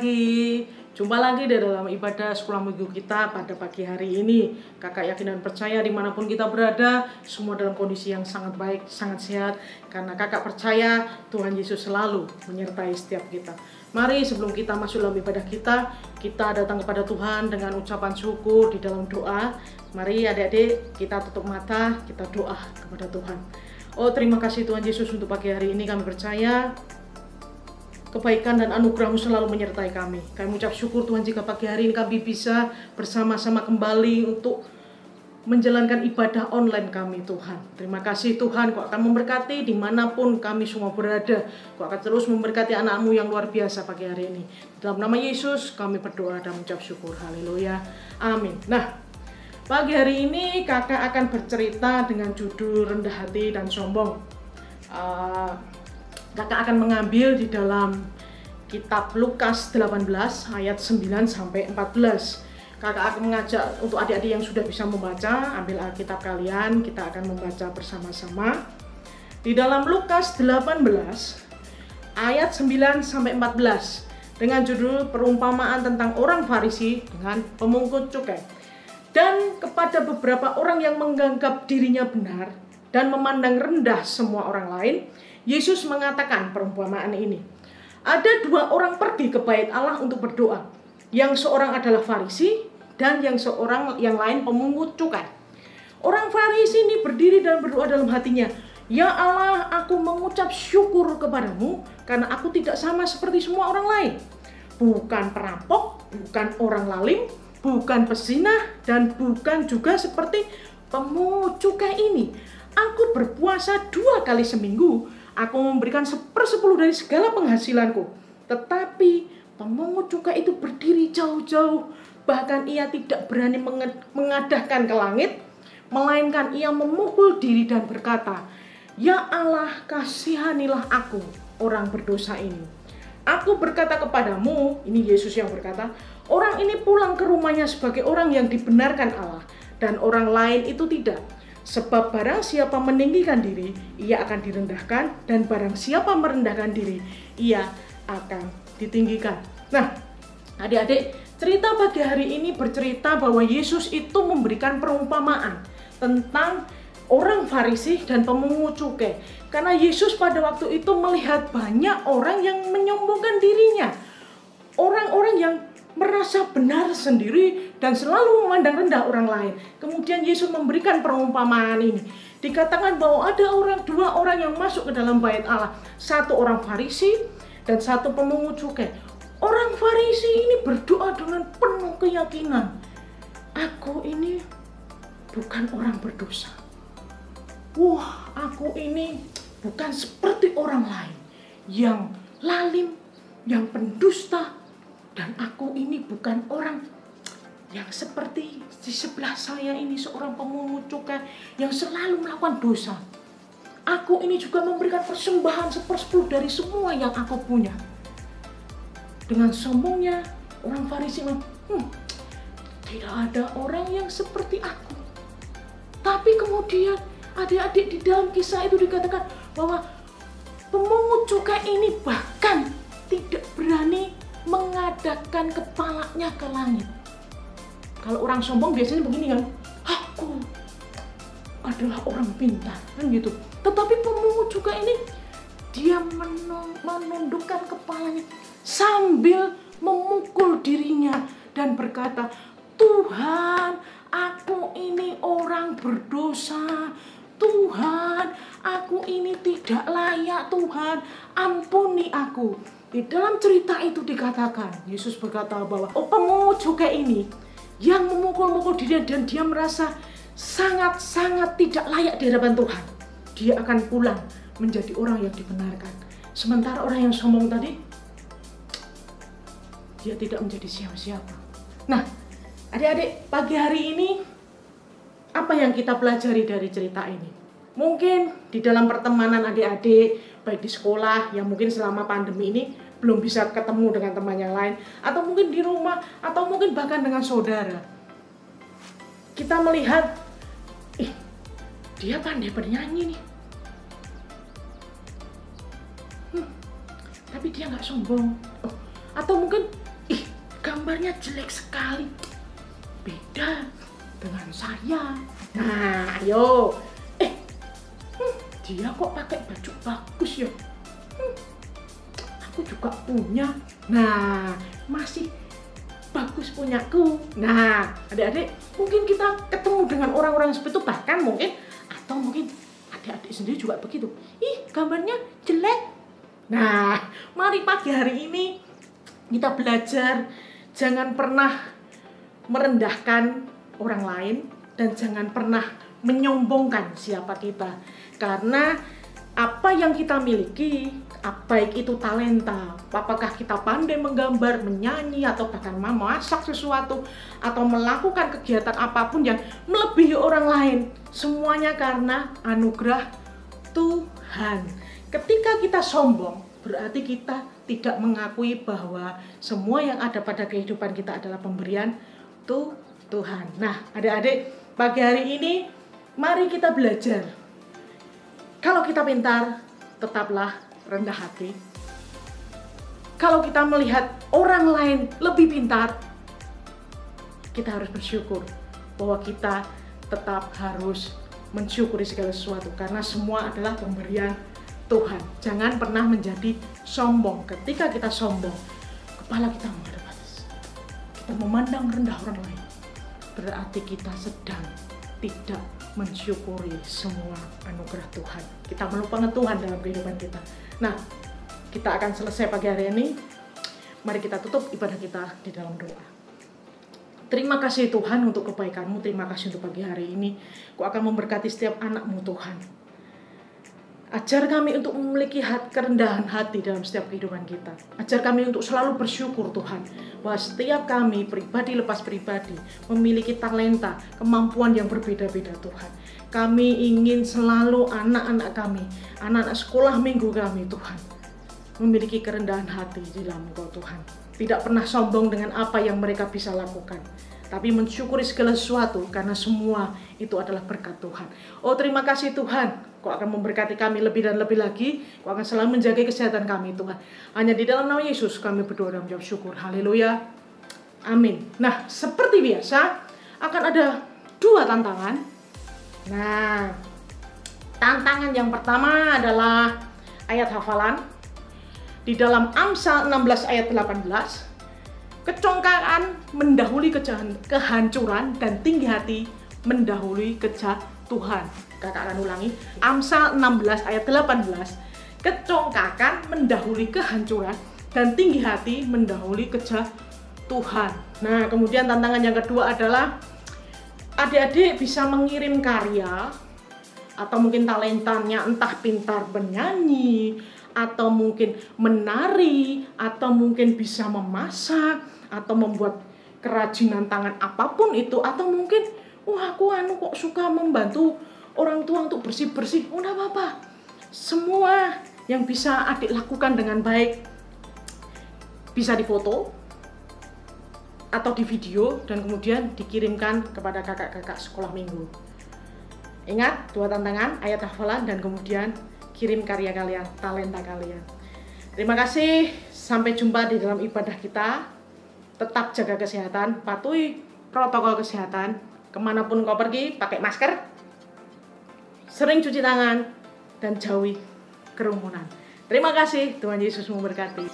pagi. Jumpa lagi di dalam ibadah sekolah minggu kita pada pagi hari ini. Kakak yakin dan percaya dimanapun kita berada, semua dalam kondisi yang sangat baik, sangat sehat. Karena kakak percaya Tuhan Yesus selalu menyertai setiap kita. Mari sebelum kita masuk dalam ibadah kita datang kepada Tuhan dengan ucapan syukur di dalam doa. Mari adik-adik kita tutup mata, kita doa kepada Tuhan. Oh, terima kasih Tuhan Yesus untuk pagi hari ini. Kami percaya kebaikan dan anugerah-Mu selalu menyertai kami. Kami mengucap syukur Tuhan jika pagi hari ini kami bisa bersama-sama kembali untuk menjalankan ibadah online kami Tuhan. Terima kasih Tuhan, Kau akan memberkati dimanapun kami semua berada. Kau akan terus memberkati anak-Mu yang luar biasa pagi hari ini. Dalam nama Yesus kami berdoa dan mengucap syukur. Haleluya. Amin. Nah, pagi hari ini kakak akan bercerita dengan judul rendah hati dan sombong. Kakak akan mengambil di dalam kitab Lukas 18 ayat 9 sampai 14. Kakak akan mengajak untuk adik-adik yang sudah bisa membaca, ambil Alkitab kalian, kita akan membaca bersama-sama. Di dalam Lukas 18 ayat 9 sampai 14 dengan judul perumpamaan tentang orang Farisi dengan pemungut cukai. Dan kepada beberapa orang yang menganggap dirinya benar dan memandang rendah semua orang lain, Yesus mengatakan perumpamaan ini. Ada dua orang pergi ke bait Allah untuk berdoa. Yang seorang adalah Farisi dan yang lain pemungut cukai. Orang Farisi ini berdiri dan berdoa dalam hatinya, "Ya Allah, aku mengucap syukur kepadamu karena aku tidak sama seperti semua orang lain. Bukan perampok, bukan orang lalim, bukan pezinah, dan bukan juga seperti pemungut cukai ini. Aku berpuasa 2 kali seminggu. Aku memberikan 1/10 dari segala penghasilanku." Tetapi pemungut cukai itu berdiri jauh-jauh. Bahkan ia tidak berani mengadahkan ke langit, melainkan ia memukul diri dan berkata, "Ya Allah, kasihanilah aku, orang berdosa ini. Aku berkata kepadamu," ini Yesus yang berkata, "orang ini pulang ke rumahnya sebagai orang yang dibenarkan Allah, dan orang lain itu tidak. Sebab barang siapa meninggikan diri, ia akan direndahkan, dan barang siapa merendahkan diri, ia akan ditinggikan." Nah, adik-adik, cerita pagi hari ini bercerita bahwa Yesus itu memberikan perumpamaan tentang orang Farisi dan pemungut cukai. Karena Yesus pada waktu itu melihat banyak orang yang menyombongkan dirinya. Orang-orang yang merasa benar sendiri dan selalu memandang rendah orang lain. Kemudian Yesus memberikan perumpamaan ini. Dikatakan bahwa ada dua orang yang masuk ke dalam bait Allah. Satu orang Farisi dan satu pemungut cukai. Orang Farisi ini berdoa dengan penuh keyakinan, "Aku ini bukan orang berdosa. Wah, aku ini bukan seperti orang lain yang lalim, yang pendusta. Dan aku ini bukan orang yang seperti di sebelah saya ini, seorang pemungut cukai yang selalu melakukan dosa. Aku ini juga memberikan persembahan 1/10 dari semua yang aku punya." Dengan sombongnya, orang Farisi tidak ada orang yang seperti aku. Tapi kemudian adik-adik di dalam kisah itu dikatakan bahwa pemungut cukai ini bahkan tidak berani mengadahkan kepalanya ke langit. Kalau orang sombong biasanya begini kan, "Aku adalah orang pintar," kan gitu. Tetapi pemungut cukai ini dia menundukkan kepalanya sambil memukul dirinya dan berkata, "Tuhan, aku ini orang berdosa. Tuhan, aku ini tidak layak. Tuhan, ampuni aku." Di dalam cerita itu dikatakan, Yesus berkata bahwa pemungut cukai ini yang memukul-mukul diri dan dia merasa sangat-sangat tidak layak di hadapan Tuhan, dia akan pulang menjadi orang yang dibenarkan. Sementara orang yang sombong tadi, dia tidak menjadi siapa-siapa. Nah, adik-adik, pagi hari ini apa yang kita pelajari dari cerita ini? Mungkin di dalam pertemanan adik-adik, baik di sekolah yang mungkin selama pandemi ini belum bisa ketemu dengan teman yang lain, atau mungkin di rumah, atau mungkin bahkan dengan saudara. Kita melihat, dia pandai bernyanyi nih. Tapi dia nggak sombong. Atau mungkin gambarnya jelek sekali, beda dengan saya. Nah, ayo. Dia kok pakai baju bagus ya? Aku juga punya. Nah, masih bagus punyaku. Nah, adik-adik, mungkin kita ketemu dengan orang-orang seperti itu, bahkan mungkin, atau mungkin adik-adik sendiri juga begitu. Ih, gambarnya jelek. Nah, mari pagi hari ini kita belajar jangan pernah merendahkan orang lain dan jangan pernah menyombongkan siapa kita. Karena apa yang kita miliki, baik itu talenta, apakah kita pandai menggambar, menyanyi, atau bahkan memasak sesuatu, atau melakukan kegiatan apapun yang melebihi orang lain, semuanya karena anugerah Tuhan. Ketika kita sombong, berarti kita tidak mengakui bahwa semua yang ada pada kehidupan kita adalah pemberian Tuhan. Nah, adik-adik, pagi hari ini mari kita belajar. Kalau kita pintar, tetaplah rendah hati. Kalau kita melihat orang lain lebih pintar, kita harus bersyukur bahwa kita tetap harus mensyukuri segala sesuatu karena semua adalah pemberian Tuhan. Jangan pernah menjadi sombong. Ketika kita sombong, kepala kita menghadap atas, kita memandang rendah orang lain, berarti kita sedang tidak mensyukuri semua anugerah Tuhan. Kita melupakan Tuhan dalam kehidupan kita. Nah, kita akan selesai pagi hari ini. Mari kita tutup ibadah kita di dalam doa. Terima kasih Tuhan untuk kebaikan-Mu. Terima kasih untuk pagi hari ini. Kau akan memberkati setiap anak-Mu Tuhan. Ajar kami untuk memiliki kerendahan hati dalam setiap kehidupan kita. Ajar kami untuk selalu bersyukur Tuhan, bahwa setiap kami pribadi lepas pribadi memiliki talenta, kemampuan yang berbeda-beda Tuhan. Kami ingin selalu anak-anak kami, anak-anak sekolah minggu kami Tuhan, memiliki kerendahan hati di dalam Engkau Tuhan. Tidak pernah sombong dengan apa yang mereka bisa lakukan, tapi mensyukuri segala sesuatu karena semua itu adalah berkat Tuhan. Oh, terima kasih Tuhan. Kau akan memberkati kami lebih dan lebih lagi. Kau akan selalu menjaga kesehatan kami Tuhan. Hanya di dalam nama Yesus kami berdoa dan menjawab syukur. Haleluya. Amin. Nah, seperti biasa akan ada 2 tantangan. Nah, tantangan yang pertama adalah ayat hafalan. Di dalam Amsal 16 ayat 18. Kecongkakan mendahului kehancuran dan tinggi hati mendahului kejatuhan. Kakak akan ulangi. Amsal 16 ayat 18. Kecongkakan mendahului kehancuran dan tinggi hati mendahului kejatuhan. Nah, kemudian tantangan yang kedua adalah adik-adik bisa mengirim karya atau mungkin talentanya, entah pintar bernyanyi, atau mungkin menari, atau mungkin bisa memasak, atau membuat kerajinan tangan apapun itu, atau mungkin aku kok suka membantu orang tua untuk bersih-bersih. Enggak apa-apa. Semua yang bisa adik lakukan dengan baik bisa difoto atau di video dan kemudian dikirimkan kepada kakak-kakak sekolah minggu. Ingat 2 tantangan, ayat hafalan dan kemudian kirim karya kalian, talenta kalian. Terima kasih, sampai jumpa di dalam ibadah kita. Tetap jaga kesehatan, patuhi protokol kesehatan. Kemanapun kau pergi, pakai masker, sering cuci tangan, dan jauhi kerumunan. Terima kasih, Tuhan Yesus memberkati.